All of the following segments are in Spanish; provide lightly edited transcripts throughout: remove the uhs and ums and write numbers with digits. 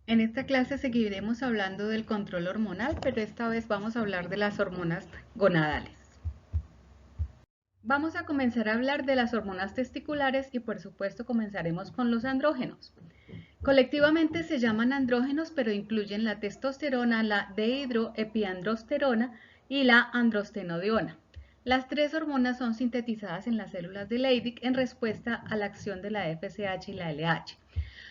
En esta clase seguiremos hablando del control hormonal, pero esta vez vamos a hablar de las hormonas gonadales. Vamos a comenzar a hablar de las hormonas testiculares y por supuesto comenzaremos con los andrógenos. Colectivamente se llaman andrógenos, pero incluyen la testosterona, la dehidroepiandrosterona y la androstenodiona. Las tres hormonas son sintetizadas en las células de Leydig en respuesta a la acción de la FSH y la LH.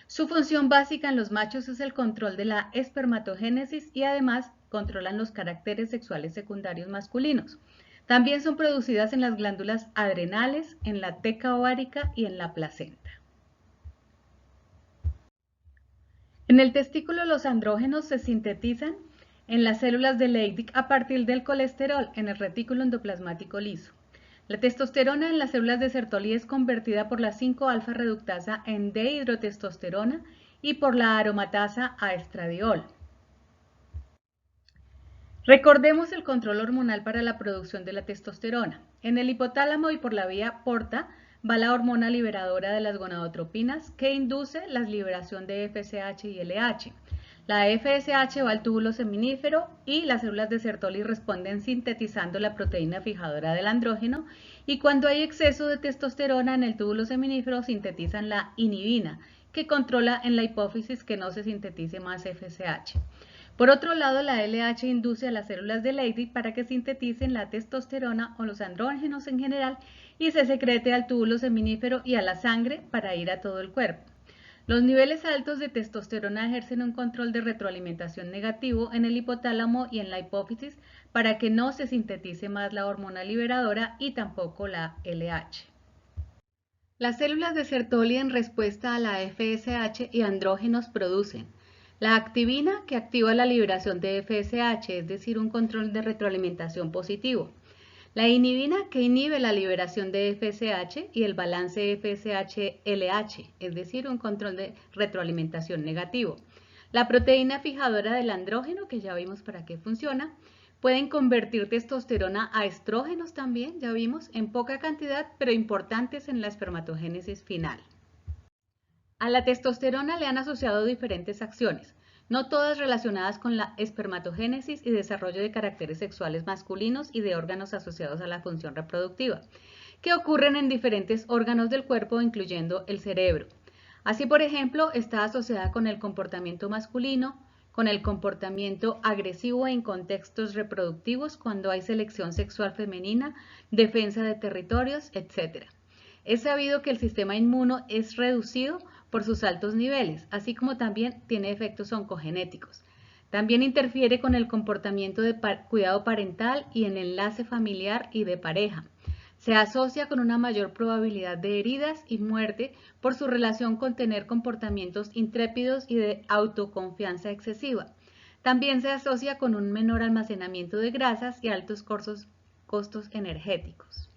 Su función básica en los machos es el control de la espermatogénesis y además controlan los caracteres sexuales secundarios masculinos. También son producidas en las glándulas adrenales, en la teca ovárica y en la placenta. En el testículo los andrógenos se sintetizan en las células de Leydig a partir del colesterol en el retículo endoplasmático liso. La testosterona en las células de Sertoli es convertida por la 5-alfa reductasa en dehidrotestosterona y por la aromatasa a estradiol. Recordemos el control hormonal para la producción de la testosterona. En el hipotálamo y por la vía porta va la hormona liberadora de las gonadotropinas que induce la liberación de FSH y LH. La FSH va al túbulo seminífero y las células de Sertoli responden sintetizando la proteína fijadora del andrógeno y cuando hay exceso de testosterona en el túbulo seminífero sintetizan la inhibina que controla en la hipófisis que no se sintetice más FSH. Por otro lado, la LH induce a las células de Leydig para que sinteticen la testosterona o los andrógenos en general y se secrete al túbulo seminífero y a la sangre para ir a todo el cuerpo. Los niveles altos de testosterona ejercen un control de retroalimentación negativo en el hipotálamo y en la hipófisis para que no se sintetice más la hormona liberadora y tampoco la LH. Las células de Sertoli en respuesta a la FSH y andrógenos producen la activina, que activa la liberación de FSH, es decir, un control de retroalimentación positivo. La inhibina, que inhibe la liberación de FSH y el balance FSH-LH, es decir, un control de retroalimentación negativo. La proteína fijadora del andrógeno, que ya vimos para qué funciona. Pueden convertir testosterona a estrógenos también, ya vimos, en poca cantidad, pero importantes en la espermatogénesis final. A la testosterona le han asociado diferentes acciones, no todas relacionadas con la espermatogénesis y desarrollo de caracteres sexuales masculinos y de órganos asociados a la función reproductiva, que ocurren en diferentes órganos del cuerpo, incluyendo el cerebro. Así, por ejemplo, está asociada con el comportamiento masculino, con el comportamiento agresivo en contextos reproductivos cuando hay selección sexual femenina, defensa de territorios, etc. Es sabido que el sistema inmuno es reducido por sus altos niveles, así como también tiene efectos oncogenéticos. También interfiere con el comportamiento de cuidado parental y en enlace familiar y de pareja. Se asocia con una mayor probabilidad de heridas y muerte por su relación con tener comportamientos intrépidos y de autoconfianza excesiva. También se asocia con un menor almacenamiento de grasas y altos costos energéticos.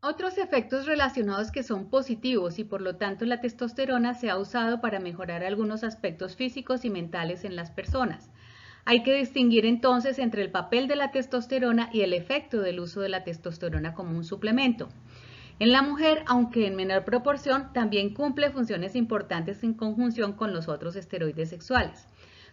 Otros efectos relacionados que son positivos y por lo tanto la testosterona se ha usado para mejorar algunos aspectos físicos y mentales en las personas. Hay que distinguir entonces entre el papel de la testosterona y el efecto del uso de la testosterona como un suplemento. En la mujer, aunque en menor proporción, también cumple funciones importantes en conjunción con los otros esteroides sexuales.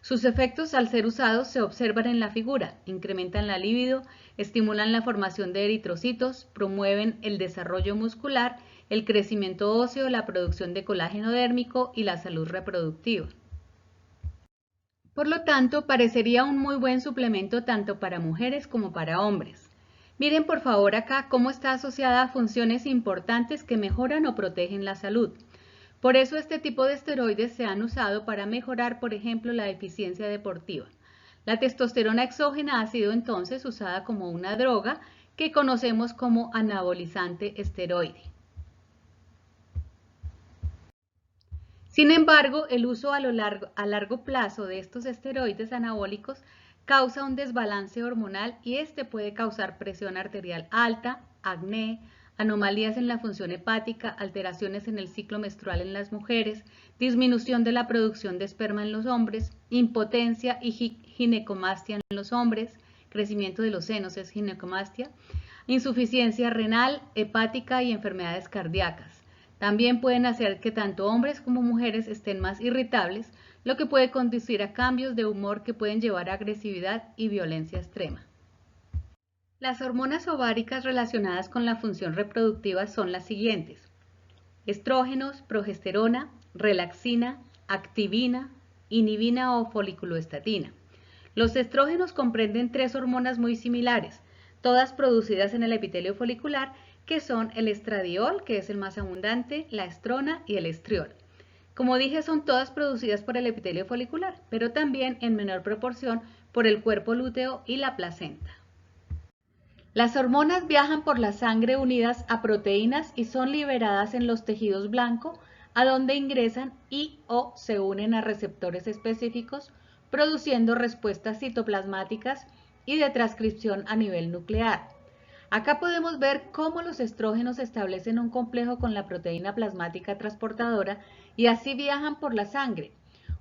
Sus efectos al ser usados se observan en la figura, incrementan la libido, estimulan la formación de eritrocitos, promueven el desarrollo muscular, el crecimiento óseo, la producción de colágeno dérmico y la salud reproductiva. Por lo tanto, parecería un muy buen suplemento tanto para mujeres como para hombres. Miren por favor acá cómo está asociada a funciones importantes que mejoran o protegen la salud. Por eso este tipo de esteroides se han usado para mejorar, por ejemplo, la eficiencia deportiva. La testosterona exógena ha sido entonces usada como una droga que conocemos como anabolizante esteroide. Sin embargo, el uso a largo plazo de estos esteroides anabólicos causa un desbalance hormonal y este puede causar presión arterial alta, acné, anomalías en la función hepática, alteraciones en el ciclo menstrual en las mujeres, disminución de la producción de esperma en los hombres, impotencia y ginecomastia en los hombres, crecimiento de los senos es ginecomastia, insuficiencia renal, hepática y enfermedades cardíacas. También pueden hacer que tanto hombres como mujeres estén más irritables, lo que puede conducir a cambios de humor que pueden llevar a agresividad y violencia extrema. Las hormonas ováricas relacionadas con la función reproductiva son las siguientes: estrógenos, progesterona, relaxina, activina, inhibina o foliculoestatina. Los estrógenos comprenden tres hormonas muy similares, todas producidas en el epitelio folicular, que son el estradiol, que es el más abundante, la estrona y el estriol. Como dije, son todas producidas por el epitelio folicular, pero también en menor proporción por el cuerpo lúteo y la placenta. Las hormonas viajan por la sangre unidas a proteínas y son liberadas en los tejidos blancos, a donde ingresan y o se unen a receptores específicos, produciendo respuestas citoplasmáticas y de transcripción a nivel nuclear. Acá podemos ver cómo los estrógenos establecen un complejo con la proteína plasmática transportadora y así viajan por la sangre.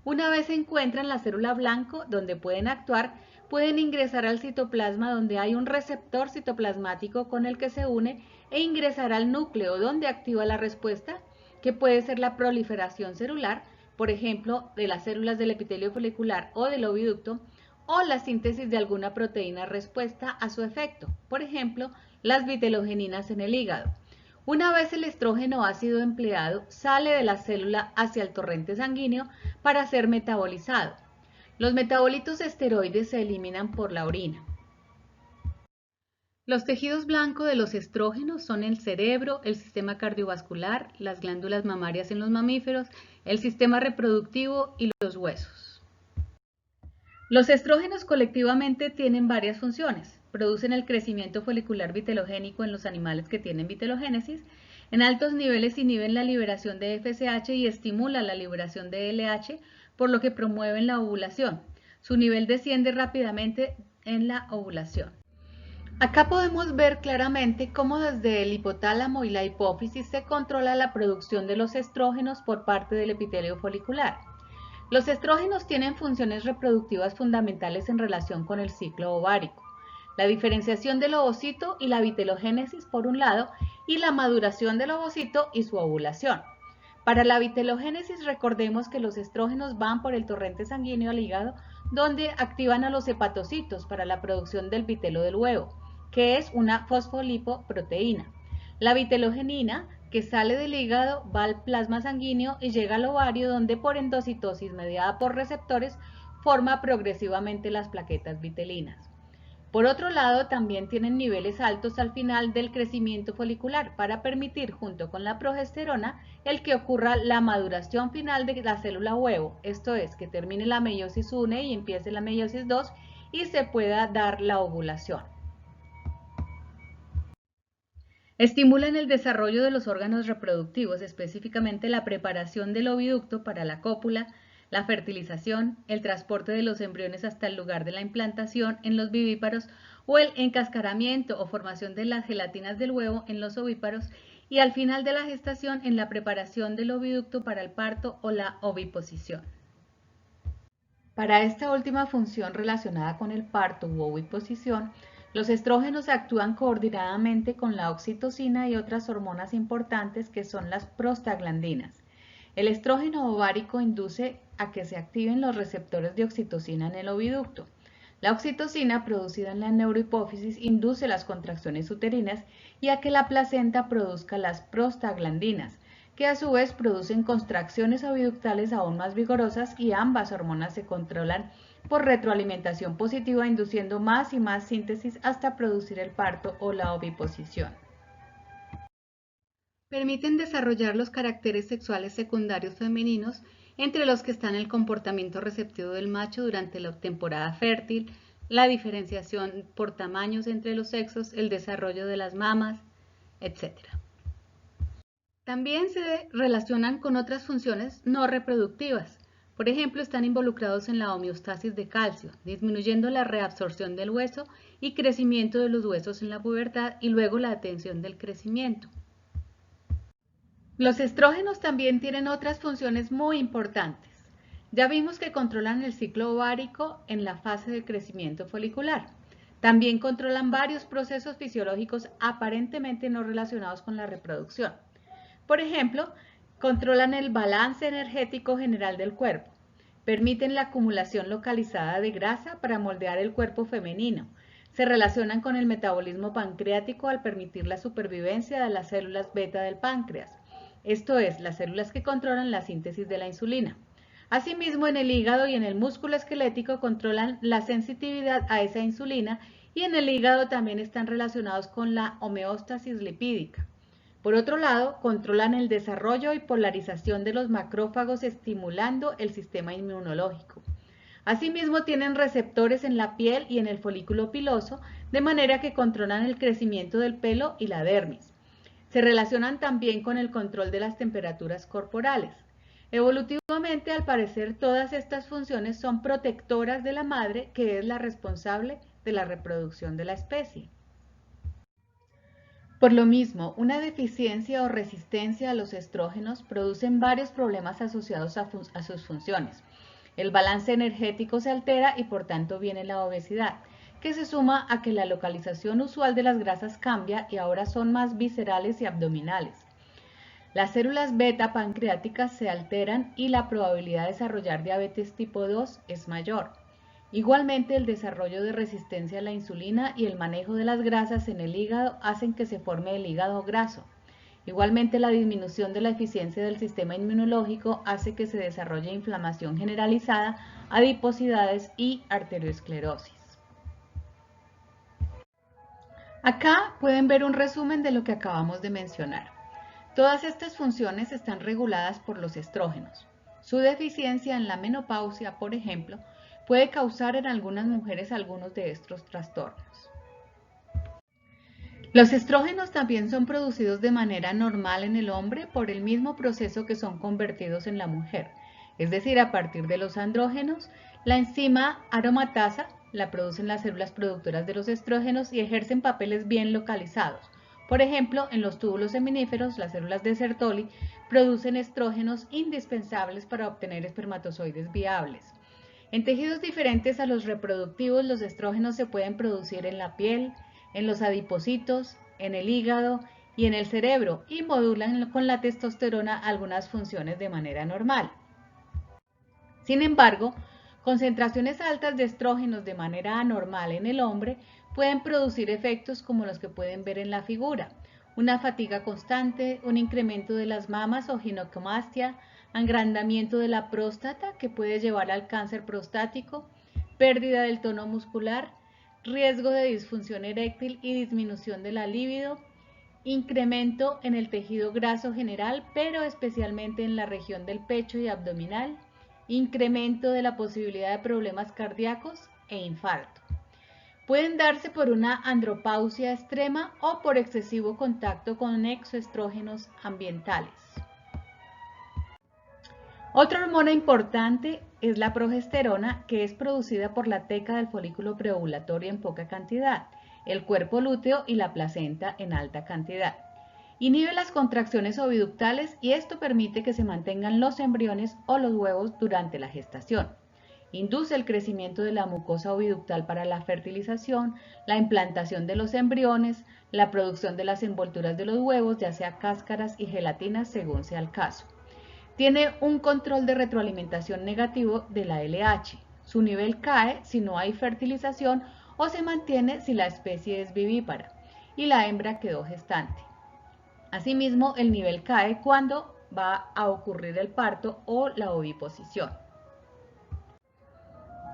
Una vez se encuentran la célula blanco donde pueden actuar, pueden ingresar al citoplasma donde hay un receptor citoplasmático con el que se une e ingresar al núcleo donde activa la respuesta, que puede ser la proliferación celular, por ejemplo, de las células del epitelio folicular o del oviducto, o la síntesis de alguna proteína respuesta a su efecto, por ejemplo, las vitelogeninas en el hígado. Una vez el estrógeno ha sido empleado, sale de la célula hacia el torrente sanguíneo para ser metabolizado. Los metabolitos esteroides se eliminan por la orina. Los tejidos blancos de los estrógenos son el cerebro, el sistema cardiovascular, las glándulas mamarias en los mamíferos, el sistema reproductivo y los huesos. Los estrógenos colectivamente tienen varias funciones. Producen el crecimiento folicular vitelogénico en los animales que tienen vitelogénesis. En altos niveles inhiben la liberación de FSH y estimulan la liberación de LH, por lo que promueven la ovulación. Su nivel desciende rápidamente en la ovulación. Acá podemos ver claramente cómo desde el hipotálamo y la hipófisis se controla la producción de los estrógenos por parte del epitelio folicular. Los estrógenos tienen funciones reproductivas fundamentales en relación con el ciclo ovárico, la diferenciación del ovocito y la vitelogénesis por un lado, y la maduración del ovocito y su ovulación. Para la vitelogénesis, recordemos que los estrógenos van por el torrente sanguíneo al hígado, donde activan a los hepatocitos para la producción del vitelo del huevo, que es una fosfolipoproteína. La vitelogenina, que sale del hígado, va al plasma sanguíneo y llega al ovario, donde por endocitosis mediada por receptores forma progresivamente las plaquetas vitelinas. Por otro lado, también tienen niveles altos al final del crecimiento folicular para permitir, junto con la progesterona, el que ocurra la maduración final de la célula huevo, esto es, que termine la meiosis 1 y empiece la meiosis 2 y se pueda dar la ovulación. Estimulan el desarrollo de los órganos reproductivos, específicamente la preparación del oviducto para la cópula, la fertilización, el transporte de los embriones hasta el lugar de la implantación en los vivíparos o el encascaramiento o formación de las gelatinas del huevo en los ovíparos y al final de la gestación en la preparación del oviducto para el parto o la oviposición. Para esta última función relacionada con el parto u oviposición, los estrógenos actúan coordinadamente con la oxitocina y otras hormonas importantes que son las prostaglandinas. El estrógeno ovárico induce a que se activen los receptores de oxitocina en el oviducto. La oxitocina producida en la neurohipófisis induce las contracciones uterinas y a que la placenta produzca las prostaglandinas, que a su vez producen contracciones oviductales aún más vigorosas, y ambas hormonas se controlan por retroalimentación positiva, induciendo más y más síntesis hasta producir el parto o la oviposición. Permiten desarrollar los caracteres sexuales secundarios femeninos, entre los que están el comportamiento receptivo del macho durante la temporada fértil, la diferenciación por tamaños entre los sexos, el desarrollo de las mamas, etc. También se relacionan con otras funciones no reproductivas. Por ejemplo, están involucrados en la homeostasis de calcio, disminuyendo la reabsorción del hueso y crecimiento de los huesos en la pubertad y luego la atención del crecimiento. Los estrógenos también tienen otras funciones muy importantes. Ya vimos que controlan el ciclo ovárico en la fase de crecimiento folicular. También controlan varios procesos fisiológicos aparentemente no relacionados con la reproducción. Por ejemplo, controlan el balance energético general del cuerpo, permiten la acumulación localizada de grasa para moldear el cuerpo femenino, se relacionan con el metabolismo pancreático al permitir la supervivencia de las células beta del páncreas, esto es, las células que controlan la síntesis de la insulina. Asimismo, en el hígado y en el músculo esquelético controlan la sensitividad a esa insulina y en el hígado también están relacionados con la homeostasis lipídica. Por otro lado, controlan el desarrollo y polarización de los macrófagos estimulando el sistema inmunológico. Asimismo, tienen receptores en la piel y en el folículo piloso, de manera que controlan el crecimiento del pelo y la dermis. Se relacionan también con el control de las temperaturas corporales. Evolutivamente, al parecer, todas estas funciones son protectoras de la madre, que es la responsable de la reproducción de la especie. Por lo mismo, una deficiencia o resistencia a los estrógenos producen varios problemas asociados a sus funciones. El balance energético se altera y por tanto viene la obesidad, que se suma a que la localización usual de las grasas cambia y ahora son más viscerales y abdominales. Las células beta pancreáticas se alteran y la probabilidad de desarrollar diabetes tipo 2 es mayor. Igualmente, el desarrollo de resistencia a la insulina y el manejo de las grasas en el hígado hacen que se forme el hígado graso. Igualmente, la disminución de la eficiencia del sistema inmunológico hace que se desarrolle inflamación generalizada, adiposidades y arteriosclerosis. Acá pueden ver un resumen de lo que acabamos de mencionar. Todas estas funciones están reguladas por los estrógenos. Su deficiencia en la menopausia, por ejemplo, puede causar en algunas mujeres algunos de estos trastornos. Los estrógenos también son producidos de manera normal en el hombre por el mismo proceso que son convertidos en la mujer, es decir, a partir de los andrógenos, la enzima aromatasa la producen las células productoras de los estrógenos y ejercen papeles bien localizados. Por ejemplo, en los túbulos seminíferos, las células de Sertoli producen estrógenos indispensables para obtener espermatozoides viables. En tejidos diferentes a los reproductivos, los estrógenos se pueden producir en la piel, en los adipocitos, en el hígado y en el cerebro y modulan con la testosterona algunas funciones de manera normal. Sin embargo, concentraciones altas de estrógenos de manera anormal en el hombre pueden producir efectos como los que pueden ver en la figura: una fatiga constante, un incremento de las mamas o ginecomastia, agrandamiento de la próstata que puede llevar al cáncer prostático, pérdida del tono muscular, riesgo de disfunción eréctil y disminución de la libido, incremento en el tejido graso general, pero especialmente en la región del pecho y abdominal, incremento de la posibilidad de problemas cardíacos e infarto. Pueden darse por una andropausia extrema o por excesivo contacto con exoestrógenos ambientales. Otra hormona importante es la progesterona, que es producida por la teca del folículo preovulatorio en poca cantidad, el cuerpo lúteo y la placenta en alta cantidad. Inhibe las contracciones oviductales y esto permite que se mantengan los embriones o los huevos durante la gestación. Induce el crecimiento de la mucosa oviductal para la fertilización, la implantación de los embriones, la producción de las envolturas de los huevos, ya sea cáscaras y gelatinas según sea el caso. Tiene un control de retroalimentación negativo de la LH. Su nivel cae si no hay fertilización o se mantiene si la especie es vivípara y la hembra quedó gestante. Asimismo, el nivel cae cuando va a ocurrir el parto o la oviposición.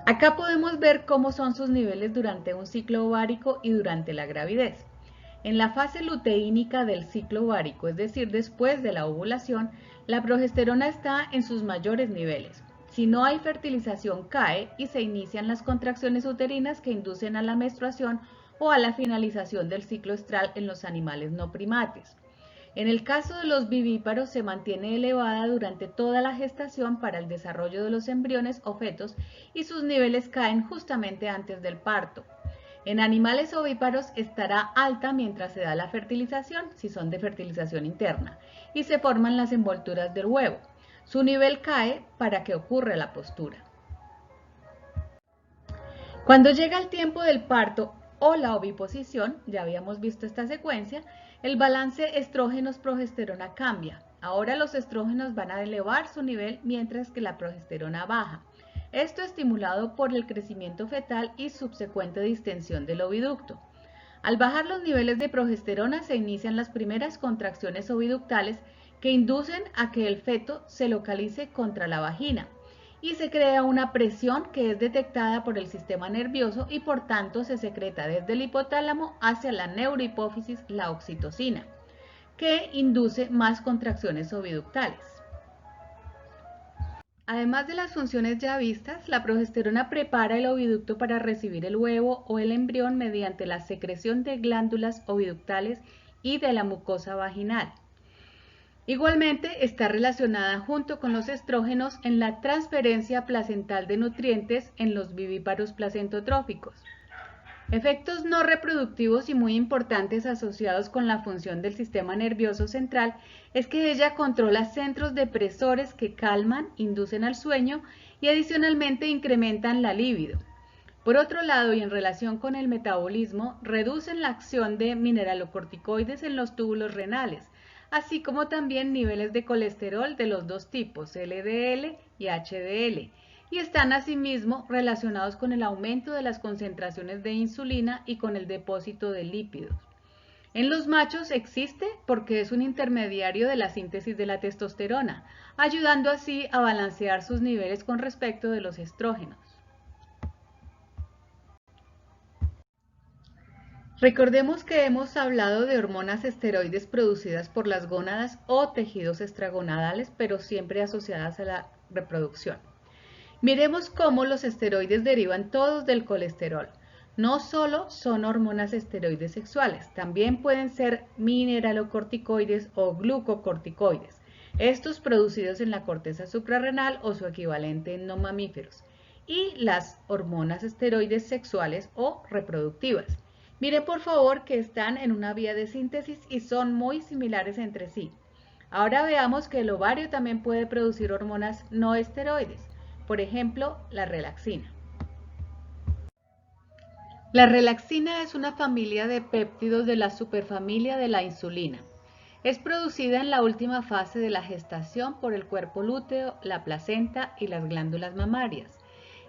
Acá podemos ver cómo son sus niveles durante un ciclo ovárico y durante la gravidez. En la fase luteínica del ciclo ovárico, es decir, después de la ovulación, la progesterona está en sus mayores niveles. Si no hay fertilización, cae y se inician las contracciones uterinas que inducen a la menstruación o a la finalización del ciclo estral en los animales no primates. En el caso de los vivíparos se mantiene elevada durante toda la gestación para el desarrollo de los embriones o fetos y sus niveles caen justamente antes del parto. En animales ovíparos estará alta mientras se da la fertilización, si son de fertilización interna, y se forman las envolturas del huevo. Su nivel cae para que ocurra la postura. Cuando llega el tiempo del parto o la oviposición, ya habíamos visto esta secuencia, el balance estrógenos-progesterona cambia. Ahora los estrógenos van a elevar su nivel mientras que la progesterona baja. Esto estimulado por el crecimiento fetal y subsecuente distensión del oviducto. Al bajar los niveles de progesterona se inician las primeras contracciones oviductales que inducen a que el feto se localice contra la vagina y se crea una presión que es detectada por el sistema nervioso y por tanto se secreta desde el hipotálamo hacia la neurohipófisis la oxitocina, que induce más contracciones oviductales. Además de las funciones ya vistas, la progesterona prepara el oviducto para recibir el huevo o el embrión mediante la secreción de glándulas oviductales y de la mucosa vaginal. Igualmente está relacionada junto con los estrógenos en la transferencia placental de nutrientes en los vivíparos placentotróficos. Efectos no reproductivos y muy importantes asociados con la función del sistema nervioso central es que ella controla centros depresores que calman, inducen al sueño y adicionalmente incrementan la libido. Por otro lado, y en relación con el metabolismo, reducen la acción de mineralocorticoides en los túbulos renales, así como también niveles de colesterol de los dos tipos, LDL y HDL, y están asimismo relacionados con el aumento de las concentraciones de insulina y con el depósito de lípidos. En los machos existe porque es un intermediario de la síntesis de la testosterona, ayudando así a balancear sus niveles con respecto de los estrógenos. Recordemos que hemos hablado de hormonas esteroides producidas por las gónadas o tejidos extragonadales, pero siempre asociadas a la reproducción. Miremos cómo los esteroides derivan todos del colesterol. No solo son hormonas esteroides sexuales, también pueden ser mineralocorticoides o glucocorticoides, estos producidos en la corteza suprarrenal o su equivalente en no mamíferos, y las hormonas esteroides sexuales o reproductivas. Mire por favor que están en una vía de síntesis y son muy similares entre sí. Ahora veamos que el ovario también puede producir hormonas no esteroides. Por ejemplo, la relaxina. La relaxina es una familia de péptidos de la superfamilia de la insulina. Es producida en la última fase de la gestación por el cuerpo lúteo, la placenta y las glándulas mamarias.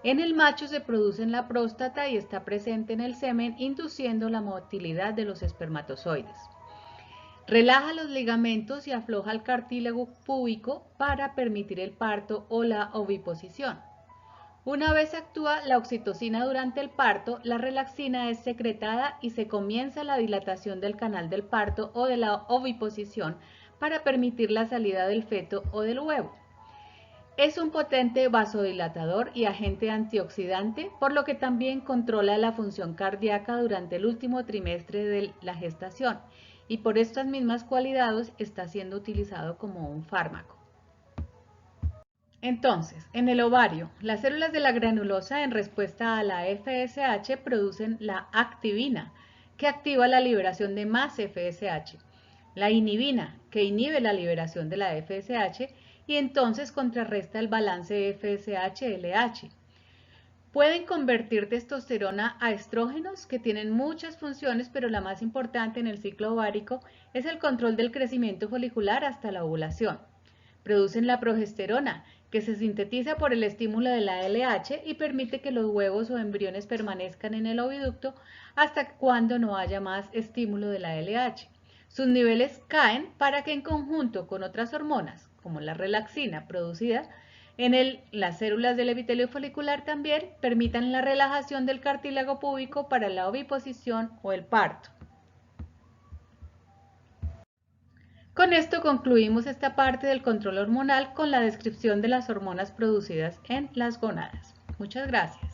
En el macho se produce en la próstata y está presente en el semen, induciendo la motilidad de los espermatozoides. Relaja los ligamentos y afloja el cartílago púbico para permitir el parto o la oviposición. Una vez actúa la oxitocina durante el parto, la relaxina es secretada y se comienza la dilatación del canal del parto o de la oviposición para permitir la salida del feto o del huevo. Es un potente vasodilatador y agente antioxidante, por lo que también controla la función cardíaca durante el último trimestre de la gestación y por estas mismas cualidades está siendo utilizado como un fármaco. Entonces, en el ovario, las células de la granulosa en respuesta a la FSH producen la activina, que activa la liberación de más FSH, la inhibina, que inhibe la liberación de la FSH y entonces contrarresta el balance FSH-LH. Pueden convertir testosterona a estrógenos que tienen muchas funciones, pero la más importante en el ciclo ovárico es el control del crecimiento folicular hasta la ovulación. Producen la progesterona, que se sintetiza por el estímulo de la LH y permite que los huevos o embriones permanezcan en el oviducto hasta cuando no haya más estímulo de la LH. Sus niveles caen para que en conjunto con otras hormonas, como la relaxina producida en las células del epitelio folicular también, permitan la relajación del cartílago púbico para la oviposición o el parto. Con esto concluimos esta parte del control hormonal con la descripción de las hormonas producidas en las gónadas. Muchas gracias.